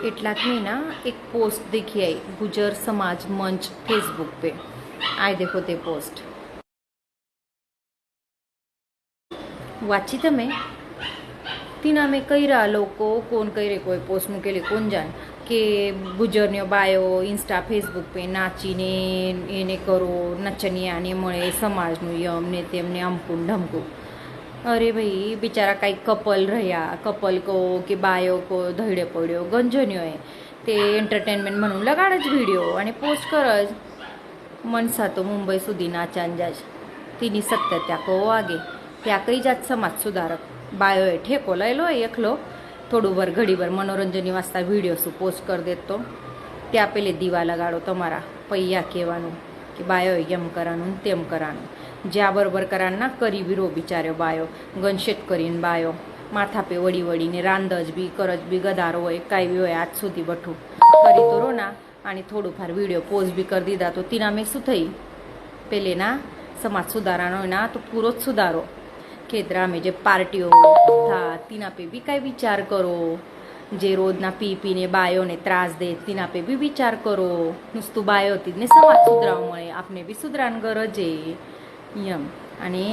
इटलाक में ना एक पोस्ट देखी आई गुजर समाज मंच फेसबुक पे। आए देखो ते पोस्ट वाची तमे तीना में कई रहा लोको कोण कई रे कोई पोस्ट मूकेली कोण जान के गुजरन्यो बायो इंस्टा फेसबुक पे नाचीने एने करो नचनियाने मळे समाजનું यम ने तेमने अमकून ढमकू। अरे भाई बिचारा कई कपल रह्या कपल को कि बायो को धैडे पड्यो गंजन्यो है ते एंटरटेनमेंट म्हणून लगाडज व्हिडिओ आणि पोस्ट करज। मनसा तो मुंबई सुधी नाचान जाज तीनी सत्यत्या को आगे त्या कई जात समाज सुधारक बायो ए ठेको लयलो एकलो थोड़ू वर घड़ी वर मनोरंजन वास्ता वीडियो शू पोस्ट कर दे तो त्या पेले दीवा लगाड़ो तमारा पैया कहेवानुं कि बायो एम करानुं तेम करानुं ज्या बरोबर करान ना करी वीरो बिचार्यो बायो गनशेट करीने बायो माथा पे वड़ी वड़ी ने रांदज बी करज बी गदारो होय काई बी होय आज सुधी बठू करी तो रो ना आणि थोड़ू फार वीडियो पोस्ट भी कर दीधा तो तीना में शू थई पेले ना समाज सुधारानो ना तो पूरो ज सुधारो खेतरा में जे पार्टीओ था तीना पे भी कई विचार करो जे रोज ना पी पी ने बायो ने त्रास दे तीना पे भी विचार करो नुसतू बायो थी ने समाज सुधराव मळे आपने भी सुधरान गरज है यम आणि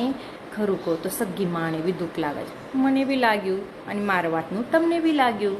खरू को तो सग्गी माने भी दुख लागे मने भी लाग्યું आणि માર વાતનું તમને भी लाग्યું।